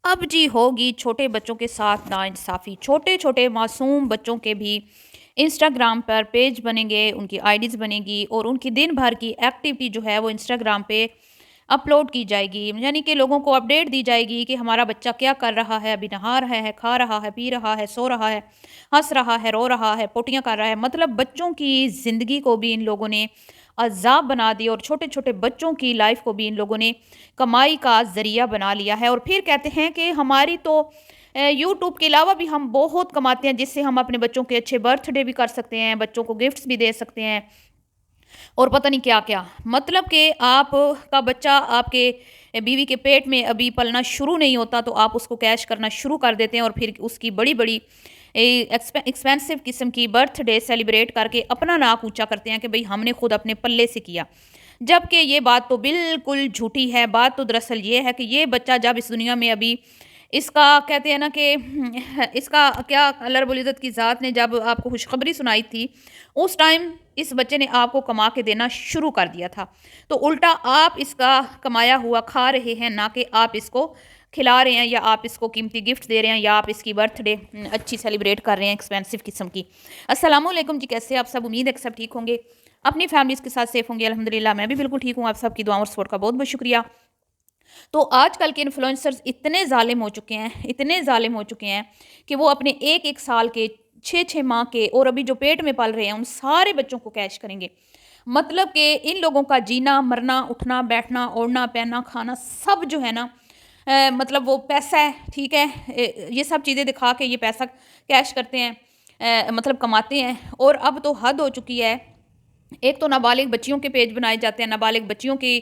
अब जी होगी छोटे बच्चों के साथ नाइंसाफ़ी। छोटे छोटे मासूम बच्चों के भी इंस्टाग्राम पर पेज बनेंगे, उनकी आईडीज़ बनेगी और उनकी दिन भर की एक्टिविटी जो है वो इंस्टाग्राम पे अपलोड की जाएगी। यानी कि लोगों को अपडेट दी जाएगी कि हमारा बच्चा क्या कर रहा है, अभी नहा रहा है, खा रहा है, पी रहा है, सो रहा है, हँस रहा है, रो रहा है, पोटियाँ कर रहा है। मतलब बच्चों की ज़िंदगी को भी इन लोगों ने अज़ाब बना दिया और छोटे-छोटे बच्चों की लाइफ़ को भी इन लोगों ने कमाई का ज़रिया बना लिया है। और फिर कहते हैं कि हमारी तो यूट्यूब के अलावा भी हम बहुत कमाते हैं, जिससे हम अपने बच्चों के अच्छे बर्थडे भी कर सकते हैं, बच्चों को गिफ्ट्स भी दे सकते हैं और पता नहीं क्या-क्या। मतलब कि आपका बच्चा आपके बीवी के पेट में अभी पलना शुरू नहीं होता, तो आप उसको कैश करना शुरू कर देते हैं और फिर उसकी बड़ी-बड़ी एक्सपेंसिव किस्म की बर्थडे सेलिब्रेट करके अपना नाक ऊँचा करते हैं कि भई हमने खुद अपने पल्ले से किया। जबकि ये बात तो बिल्कुल झूठी है। बात तो दरअसल ये है कि ये बच्चा जब इस दुनिया में अभी इसका कहते हैं ना कि इसका क्या अल्लाह रब्बुल इज़्ज़त की ज़ात ने जब आपको खुशखबरी सुनाई थी, उस टाइम इस बच्चे ने आपको कमा के देना शुरू कर दिया था। तो उल्टा आप इसका कमाया हुआ खा रहे हैं, ना कि आप इसको खिला रहे हैं या आप इसको कीमती गिफ्ट दे रहे हैं या आप इसकी बर्थडे अच्छी सेलिब्रेट कर रहे हैं एक्सपेंसिव किस्म की। अस्सलामुअलैकुम जी, कैसे हैं आप सब? उम्मीद है कि सब ठीक होंगे, अपनी फैमिलीज़ के साथ सेफ होंगे। अल्हम्दुलिल्लाह मैं भी बिल्कुल ठीक हूँ। आप सबकी दुआओं और सपोर्ट का बहुत-बहुत शुक्रिया। तो आजकल के इन्फ्लुएंसर्स इतने ज़ालिम हो चुके हैं, इतने ज़ालिम हो चुके हैं कि वो अपने 1-1 साल के, 6-6 माह के और अभी जो पेट में पल रहे हैं, उन सारे बच्चों को कैश करेंगे। मतलब कि इन लोगों का जीना, मरना, उठना, बैठना, ओढ़ना, पहनना, खाना सब जो है ना मतलब वो पैसा है, ठीक है? ये सब चीज़ें दिखा के ये पैसा कैश करते हैं, मतलब कमाते हैं। और अब तो हद हो चुकी है। एक तो नाबालिग बच्चियों के पेज बनाए जाते हैं, नाबालिग बच्चियों की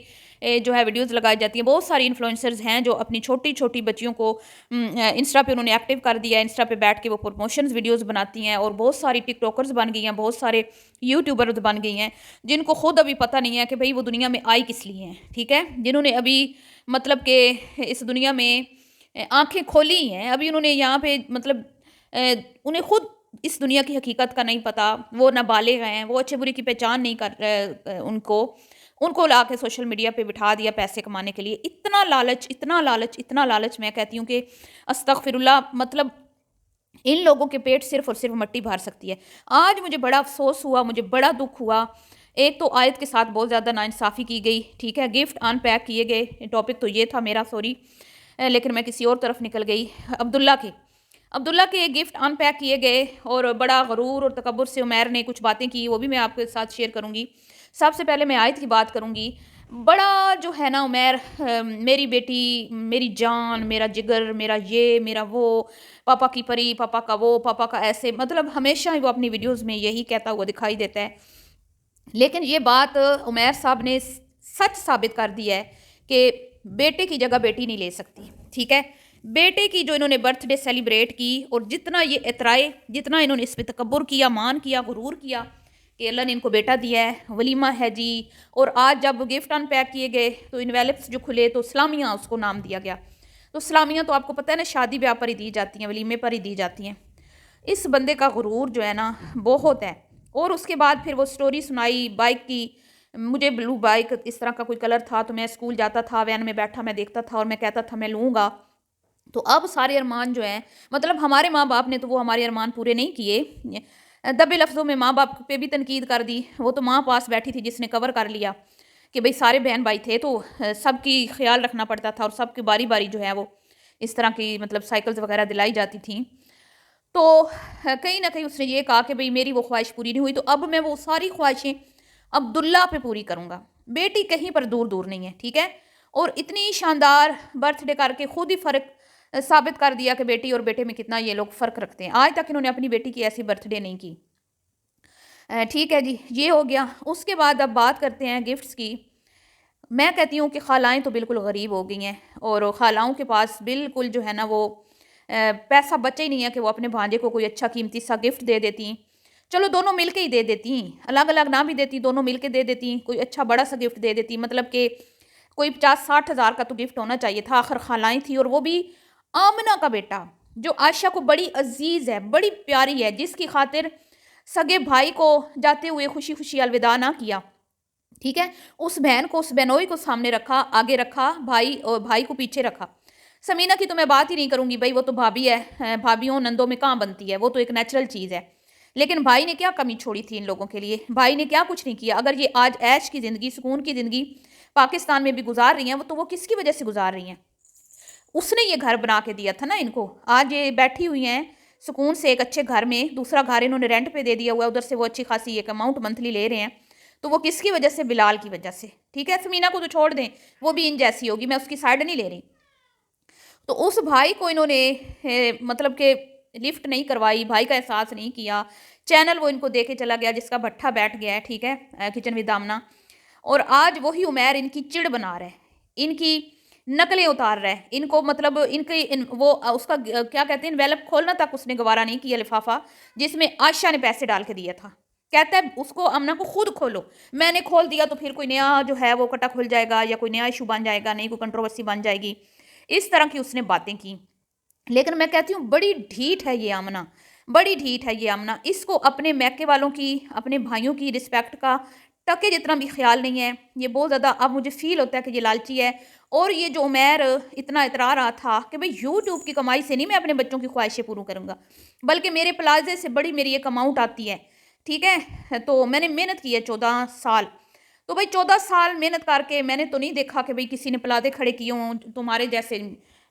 जो है वीडियोज़ लगाई जाती हैं। बहुत सारी इन्फ्लुएंसर्स हैं जो अपनी छोटी-छोटी बच्चियों को इंस्टा पे उन्होंने एक्टिव कर दिया है। इंस्टा पे बैठ के वो प्रमोशंस वीडियोज़ बनाती हैं और बहुत सारी टिकटॉकर्स बन गई हैं, बहुत सारे यूट्यूबर्स बन गई हैं, जिनको खुद अभी पता नहीं है कि भई वो दुनिया में आई किस लिए हैं, ठीक है? जिन्होंने अभी मतलब कि इस दुनिया में आँखें खोली ही हैं। अभी उन्होंने यहाँ पे मतलब उन्हें खुद इस दुनिया की हकीकत का नहीं पता, वो नाबालिग हैं, वो अच्छे-बुरे की पहचान नहीं कर उनको, उनको लाके सोशल मीडिया पे बिठा दिया पैसे कमाने के लिए। इतना लालच, इतना लालच, इतना लालच, मैं कहती हूँ कि अस्तगफिरुल्लाह, मतलब इन लोगों के पेट सिर्फ़ और सिर्फ़ मट्टी भर सकती है। आज मुझे बड़ा अफ़सोस हुआ, मुझे बड़ा दुःख हुआ। एक तो आयत के साथ बहुत ज़्यादा नाइंसाफ़ी की गई, ठीक है? गिफ्ट अनपैक किए गए, टॉपिक तो ये था मेरा, सॉरी, लेकिन मैं किसी और तरफ निकल गई। अब्दुल्ला के गिफ्ट अनपैक किए गए और बड़ा गरूर और तकब्बुर से उमैर ने कुछ बातें की, वो भी मैं आपके साथ शेयर करूँगी। सबसे पहले मैं आयत की बात करूँगी। बड़ा जो है ना उमैर, मेरी बेटी, मेरी जान, मेरा जिगर, मेरा ये, मेरा वो, पापा की परी, पापा का वो, पापा का ऐसे, मतलब हमेशा ही वो अपनी वीडियोज़ में यही कहता हुआ दिखाई देता है। लेकिन ये बात उमैर साहब ने सच साबित कर दी है कि बेटे की जगह बेटी नहीं ले सकती, ठीक है? बेटे की जो इन्होंने बर्थडे सेलिब्रेट की और जितना ये इतराए, जितना इन्होंने इस पे तकब्बुर किया, मान किया, गुरूर किया कि अल्लाह ने इनको बेटा दिया है, वलीमा है जी। और आज जब गिफ्ट अनपैक किए गए तो इनवेलप्स जो खुले तो सलामियाँ उसको नाम दिया गया। तो सलामियाँ तो आपको पता है ना, शादी ब्याह पर ही दी जाती हैं, वलीमे पर ही दी जाती हैं। इस बंदे का गुरूर जो है ना बहुत है। और उसके बाद फिर वो स्टोरी सुनाई बाइक की। मुझे ब्लू बाइक इस तरह का कोई कलर था, तो मैं स्कूल जाता था, वैन में बैठा मैं देखता था और मैं कहता था मैं लूँगा। तो अब सारे अरमान जो हैं, मतलब हमारे माँ बाप ने तो वो हमारे अरमान पूरे नहीं किए। दबे लफ्ज़ों में माँ बाप पे भी तनकीद कर दी। वो तो माँ पास बैठी थी जिसने कवर कर लिया कि भाई सारे बहन भाई थे तो सबकी ख्याल रखना पड़ता था और सबकी बारी बारी जो है वो इस तरह की मतलब साइकिल्स वगैरह दिलाई जाती थी। तो कहीं न कहीं उसने ये कहा कि भई मेरी वो ख्वाहिश पूरी नहीं हुई, तो अब मैं वो सारी ख्वाहिशें अब्दुल्ला पे पूरी करूँगा। बेटी कहीं पर दूर-दूर नहीं है, ठीक है? और इतनी शानदार बर्थडे करके खुद ही फ़र्क साबित कर दिया कि बेटी और बेटे में कितना ये लोग फ़र्क रखते हैं। आज तक इन्होंने अपनी बेटी की ऐसी बर्थडे नहीं की। ठीक है जी, ये हो गया। उसके बाद अब बात करते हैं गिफ्ट्स की। मैं कहती हूँ कि ख़ालाएँ तो बिल्कुल गरीब हो गई हैं और ख़ालाओं के पास बिल्कुल जो है ना वो पैसा बचा ही नहीं है कि वो अपने भांजे को कोई अच्छा कीमती सा गिफ्ट दे देती। चलो दोनों मिल के ही दे देती, अलग-अलग ना भी देती, दोनों मिल के दे देती, कोई अच्छा बड़ा सा गिफ्ट दे देती। मतलब कि कोई 50-60 हज़ार का तो गिफ्ट होना चाहिए था। आखिर ख़ालाएँ थी और वो भी आमना का बेटा, जो आयशा को बड़ी अज़ीज़ है, बड़ी प्यारी है, जिसकी खातिर सगे भाई को जाते हुए खुशी-खुशी अलविदा ना किया। ठीक है? उस बहन को, उस बहनोई को सामने रखा, आगे रखा, भाई और भाई को पीछे रखा। समीना की तो मैं बात ही नहीं करूँगी भाई, वो तो भाभी है, भाभीयों नंदों में कहाँ बनती है, वो तो एक नेचुरल चीज़ है। लेकिन भाई ने क्या कमी छोड़ी थी इन लोगों के लिए? भाई ने क्या कुछ नहीं किया? अगर ये आज ऐश की ज़िंदगी, सुकून की ज़िंदगी पाकिस्तान में भी गुजार रही हैं, वो तो वो किसकी वजह से गुजार रही हैं? उसने ये घर बना के दिया था ना इनको। आज ये बैठी हुई हैं सुकून से एक अच्छे घर में, दूसरा घर इन्होंने रेंट पे दे दिया हुआ है, उधर से वो अच्छी खासी एक अमाउंट मंथली ले रहे हैं। तो वो किसकी वजह से? बिलाल की वजह से। ठीक है, समीना को तो छोड़ दें, वो भी इन जैसी होगी, मैं उसकी साइड नहीं ले रही। तो उस भाई को इन्होंने मतलब कि लिफ्ट नहीं करवाई, भाई का एहसास नहीं किया। चैनल वो इनको दे के चला गया जिसका भट्ठा बैठ गया है, ठीक है, किचन विद आमना। और आज वही उमैर इनकी चिड़ बना रहा है, इनकी नकलें उतार रहा है, इनको मतलब वो उसका क्या कहते हैं, इन्वेलप खोलना तक उसने गवारा नहीं किया, लिफाफा जिसमें आयशा ने पैसे डाल के दिया था। कहता है उसको, अमना को खुद खोलो। मैंने खोल दिया तो फिर कोई नया जो है वो कटा खुल जाएगा, या कोई नया इशू बन जाएगा, नई कोई कंट्रोवर्सी बन जाएगी। इस तरह की उसने बातें की। लेकिन मैं कहती हूँ बड़ी ढीठ है ये आमना, बड़ी ढीठ है ये आमना। इसको अपने मैके वालों की, अपने भाइयों की रिस्पेक्ट का टके जितना भी ख्याल नहीं है। ये बहुत ज़्यादा अब मुझे फील होता है कि ये लालची है। और ये जो उमैर इतना इतरा रहा था कि भाई यूट्यूब की कमाई से नहीं मैं अपने बच्चों की ख्वाहिशें पूरी करूँगा, बल्कि मेरे प्लाजे से बड़ी मेरी एक अमाउंट आती है। ठीक है, तो मैंने मेहनत की है 14 साल। तो भाई 14 साल मेहनत करके मैंने तो नहीं देखा कि भाई किसी ने प्लाजे खड़े किए हों तुम्हारे जैसे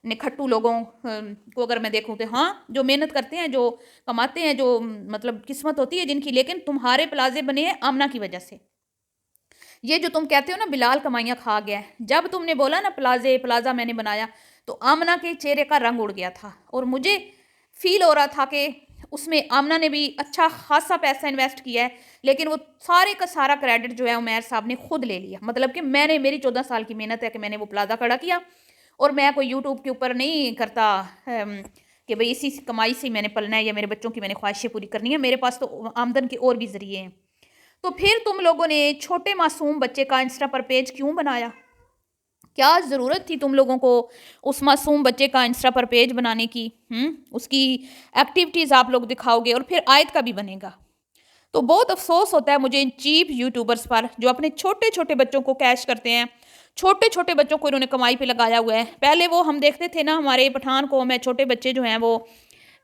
निखट्टू लोगों को। अगर मैं देखूँ तो हाँ, जो मेहनत करते हैं, जो कमाते हैं, जो मतलब किस्मत होती है जिनकी। लेकिन तुम्हारे प्लाजे बने हैं आमना की वजह से। ये जो तुम कहते हो ना बिलाल कमाइयाँ खा गया है, जब तुमने बोला ना प्लाजा मैंने बनाया, तो आमना के चेहरे का रंग उड़ गया था। और मुझे फील हो रहा था कि उसमें आमना ने भी अच्छा खासा पैसा इन्वेस्ट किया है, लेकिन वो सारे का सारा क्रेडिट जो है उमैर साहब ने खुद ले लिया। मतलब कि मैंने, मेरी 14 साल की मेहनत है कि मैंने वो प्लाजा खड़ा किया, और मैं कोई यूट्यूब के ऊपर नहीं करता कि भाई इसी कमाई से मैंने पलना है या मेरे बच्चों की मैंने ख्वाहिशें पूरी करनी है। मेरे पास तो आमदन के और भी ज़रिए हैं। तो फिर तुम लोगों ने छोटे मासूम बच्चे का इंस्टा पर पेज क्यों बनाया? क्या ज़रूरत थी तुम लोगों को उस मासूम बच्चे का इंस्टा पर पेज बनाने की? उसकी एक्टिविटीज़ आप लोग दिखाओगे और फिर आयत का भी बनेगा। तो बहुत अफसोस होता है मुझे इन चीप यूट्यूबर्स पर, जो अपने छोटे छोटे बच्चों को कैश करते हैं। छोटे छोटे बच्चों को इन्होंने कमाई पे लगाया हुआ है। पहले वो हम देखते थे ना, हमारे पठान को में छोटे बच्चे जो हैं वो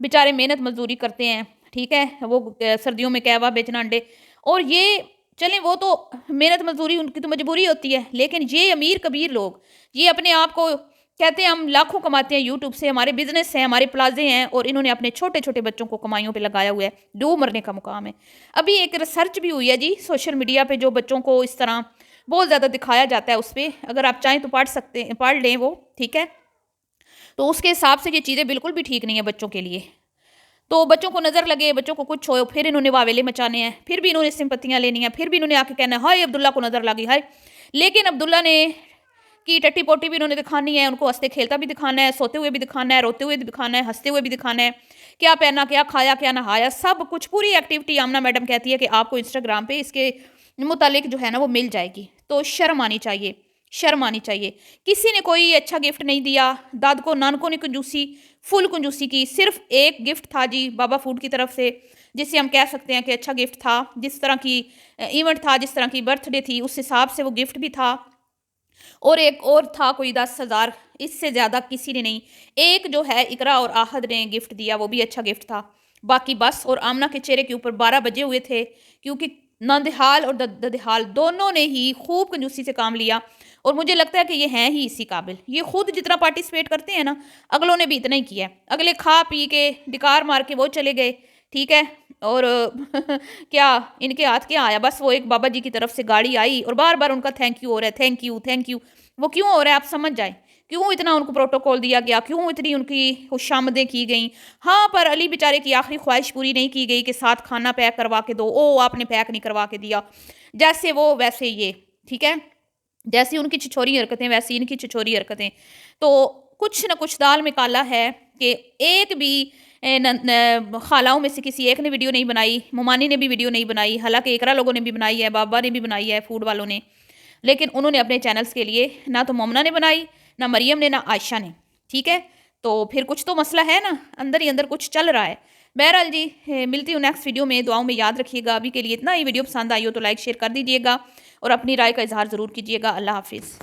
बेचारे मेहनत मजदूरी करते हैं। ठीक है, वो सर्दियों में कहवा बेचना अंडे, और ये चलें वो तो मेहनत मजदूरी उनकी तो मजबूरी होती है। लेकिन ये अमीर कबीर लोग, ये अपने आप को कहते हैं हम लाखों कमाते हैं यूट्यूब से, हमारे बिजनेस हैं, हमारे प्लाजे हैं, और इन्होंने अपने छोटे छोटे बच्चों को कमाइयों पे लगाया हुआ है। डूब मरने का मुकाम है। अभी एक रिसर्च भी हुई है जी सोशल मीडिया पे, जो बच्चों को इस तरह बहुत ज़्यादा दिखाया जाता है उस पर, अगर आप चाहें तो पढ़ सकते हैं, पढ़ लें वो। ठीक है, तो उसके हिसाब से ये चीज़ें बिल्कुल भी ठीक नहीं है बच्चों के लिए। तो बच्चों को नज़र लगे, बच्चों को कुछ हो, फिर इन्होंने वावेले मचाने हैं, फिर भी इन्होंने सिंपत्तियाँ लेनी हैं, फिर भी इन्होंने आके कहना है हाय अब्दुल्ला को नज़र लगी हाय। लेकिन अब्दुल्ला ने की टट्टी पोटी भी इन्होंने दिखानी है, उनको हंसते खेलता भी दिखाना है, सोते हुए भी दिखाना है, रोते हुए भी दिखाना है, हंसते हुए भी दिखाना है, क्या पहना, क्या खाया, क्या नहाया, सब कुछ पूरी एक्टिविटी आमना मैडम कहती है कि आपको इंस्टाग्राम पे इसके मुतालिक जो है ना वो मिल जाएगी। तो शर्म आनी चाहिए, शर्म आनी चाहिए। किसी ने कोई अच्छा गिफ्ट नहीं दिया, दाद को नानकों ने कंजूसी, फुल कंजूसी की। सिर्फ एक गिफ्ट था जी बाबा फूड की तरफ से, जिसे हम कह सकते हैं कि अच्छा गिफ्ट था। जिस तरह की इवेंट था, जिस तरह की बर्थडे थी, उस हिसाब से वो गिफ्ट भी था। और एक और था कोई 10,000, इससे ज़्यादा किसी ने नहीं। एक जो है इकरा और आहद ने गिफ्ट दिया, वो भी अच्छा गिफ्ट था। बाकी बस। और आमना के चेहरे के ऊपर 12 बजे हुए थे, क्योंकि नंदहाल और ददहाल दोनों ने ही खूब कंजूसी से काम लिया। और मुझे लगता है कि ये हैं ही इसी काबिल। ये खुद जितना पार्टिसिपेट करते हैं ना, अगलों ने भी इतना ही किया है। अगले खा पी के डिकार मार के वो चले गए। ठीक है, और क्या इनके हाथ क्या आया? बस वो एक बाबा जी की तरफ से गाड़ी आई और बार बार उनका थैंक यू हो रहा है, थैंक यू थैंक यू। वो क्यों हो रहा है आप समझ जाए, क्यों इतना उनको प्रोटोकॉल दिया गया, क्यों इतनी उनकी खुशामदें की गई। हाँ, पर अली बेचारे की आखिरी ख्वाहिश पूरी नहीं की गई कि साथ खाना पैक करवा के दो। ओ आपने पैक नहीं करवा के दिया। जैसे वो वैसे ये। ठीक है, जैसी उनकी छिछोरी हरकतें वैसी इनकी छिछोरी हरकतें। तो कुछ न कुछ दाल में काला है कि एक भी खालाओं में से किसी एक ने वीडियो नहीं बनाई। मुमानी ने भी वीडियो नहीं बनाई, हालांकि इकरा लोगों ने भी बनाई है, बाबा ने भी बनाई है, फूड वालों ने। लेकिन उन्होंने अपने चैनल्स के लिए ना तो मोमना ने बनाई, ना मरियम ने, ना आयशा ने। ठीक है, तो फिर कुछ तो मसला है ना, अंदर ही अंदर कुछ चल रहा है। बहरहाल जी, मिलती हूँ नेक्स्ट वीडियो में। दुआओं में याद रखिएगा। अभी के लिए इतना ही। वीडियो पसंद आई हो तो लाइक शेयर कर दीजिएगा और अपनी राय का इजहार ज़रूर कीजिएगा। अल्लाह हाफिज़।